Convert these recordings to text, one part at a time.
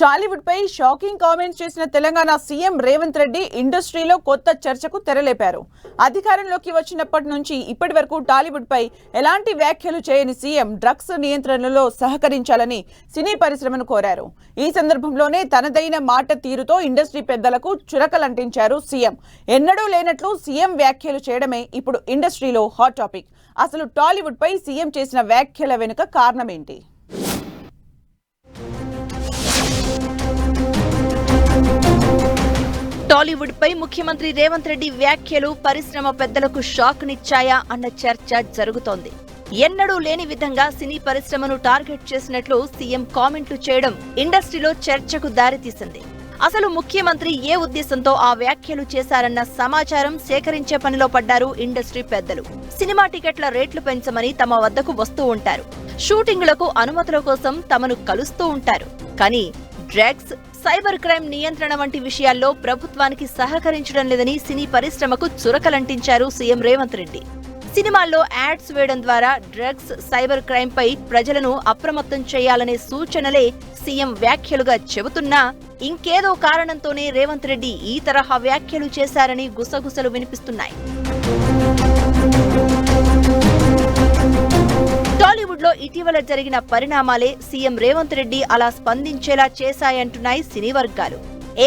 టాలీవుడ్ పై shocking comments చేసిన Telangana CM Revanth Reddy ఇండస్ట్రీలో కొత్త చర్చకు తెరలేపారు. అధికారంలోకి వచ్చినప్పటి నుంచి ఇప్పటి వరకు టాలీవుడ్ పై ఎలాంటి వ్యాఖ్యలు చేయని సీఎం డ్రగ్స్ నియంత్రణలో సహకరించాలని సినీ పరిశ్రమను కోరారు. ఈ సందర్భంలోనే తనదైన మాట తీరుతో ఇండస్ట్రీ పెద్దలకు చురకలంటించారు సీఎం. ఎన్నడూ లేనట్లు సీఎం వ్యాఖ్యలు చేయడమే ఇప్పుడు ఇండస్ట్రీలో హాట్ టాపిక్. అసలు టాలీవుడ్ పై సీఎం చేసిన వ్యాఖ్యల వెనుక కారణమేంటి? టాలీవుడ్ పై ముఖ్యమంత్రి రేవంత్ రెడ్డి వ్యాఖ్యలు పరిశ్రమ పెద్దలకు షాక్ నిచ్చాయా అన్న చర్చ జరుగుతోంది. ఎన్నడూ లేని విధంగా సినీ పరిశ్రమను టార్గెట్ చేసినట్లు సీఎం కామెంట్లు చేయడం ఇండస్ట్రీలో చర్చకు దారితీసింది. అసలు ముఖ్యమంత్రి ఏ ఉద్దేశంతో ఆ వ్యాఖ్యలు చేశారన్న సమాచారం సేకరించే పనిలో పడ్డారు ఇండస్ట్రీ పెద్దలు. సినిమా టికెట్ల రేట్లు పెంచమని తమ వద్దకు వస్తూ ఉంటారు. షూటింగులకు అనుమతుల కోసం తమను కలుస్తూ ఉంటారు. కానీ డ్రగ్స్, సైబర్ క్రైమ్ నియంత్రణ వంటి విషయాల్లో ప్రభుత్వానికి సహకరించడం లేదని సినీ పరిశ్రమకు చురకలంటించారు సీఎం రేవంత్ రెడ్డి. సినిమాల్లో యాడ్స్ వేయడం ద్వారా డ్రగ్స్, సైబర్ క్రైమ్ పై ప్రజలను అప్రమత్తం చేయాలనే సూచనలే సీఎం వ్యాఖ్యలుగా చెబుతున్నా ఇంకేదో కారణంతోనే రేవంత్ రెడ్డి ఈ తరహా వ్యాఖ్యలు చేశారని గుసగుసలు వినిపిస్తున్నాయి. టాలీవుడ్ లో ఇటీవల జరిగిన పరిణామాలే సీఎం రేవంత్ రెడ్డి అలా స్పందించేలా చేశాయంటున్నాయి సినీ వర్గాలు.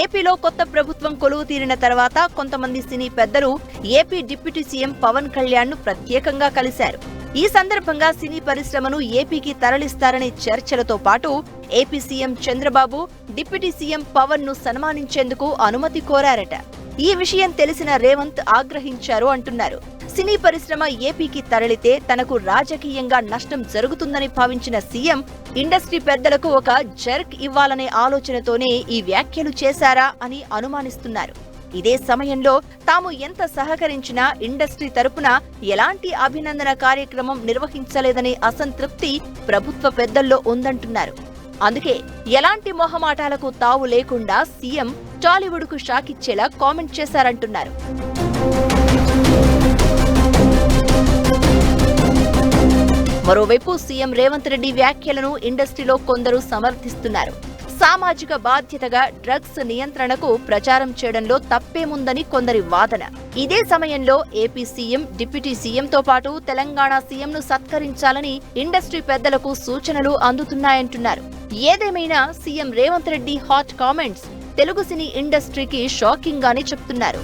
ఏపీలో కొత్త ప్రభుత్వం కొలువు తీరిన తర్వాత కొంతమంది సినీ పెద్దలు AP deputy CM Pawan Kalyan ను ప్రత్యేకంగా కలిశారు. ఈ సందర్భంగా సినీ పరిశ్రమను ఏపీకి తరలిస్తారనే చర్చలతో పాటు AP CM Chandrababu deputy CM Pawan ను సన్మానించేందుకు అనుమతి కోరారట. ఈ విషయం తెలిసిన రేవంత్ ఆగ్రహించారు అంటున్నారు. సినీ పరిశ్రమ ఏపీకి తరలితే తనకు రాజకీయంగా నష్టం జరుగుతుందని భావించిన సీఎం ఇండస్ట్రీ పెద్దలకు ఒక జర్క్ ఇవ్వాలనే ఆలోచనతోనే ఈ వ్యాఖ్యలు చేశారా అని అనుమానిస్తున్నారు. ఇదే సమయంలో తాము ఎంత సహకరించినా ఇండస్ట్రీ తరపున ఎలాంటి అభినందన కార్యక్రమం నిర్వహించలేదనే అసంతృప్తి ప్రభుత్వ పెద్దల్లో ఉందంటున్నారు. అందుకే ఎలాంటి మొహమాటాలకు తావు లేకుండా సీఎం టాలీవుడ్ కు షాకిచ్చేలా కామెంట్ చేశారంటున్నారు. మరోవైపు సీఎం రేవంత్ రెడ్డి వ్యాఖ్యలను ఇండస్ట్రీలో కొందరు సమర్థిస్తున్నారు. సామాజిక బాధ్యతగా డ్రగ్స్ నియంత్రణకు ప్రచారం చేయడంలో తప్పేముందని కొందరి వాదన. ఇదే సమయంలో ఏపీ సీఎం, డిప్యూటీ సీఎంతో పాటు తెలంగాణ సీఎంను సత్కరించాలని ఇండస్ట్రీ పెద్దలకు సూచనలు అందుతున్నాయంటున్నారు. ఏదేమైనా CM Revanth Reddy hot comments Telugu cine ఇండస్ట్రీకి షాకింగ్ గానే చెప్తున్నారు.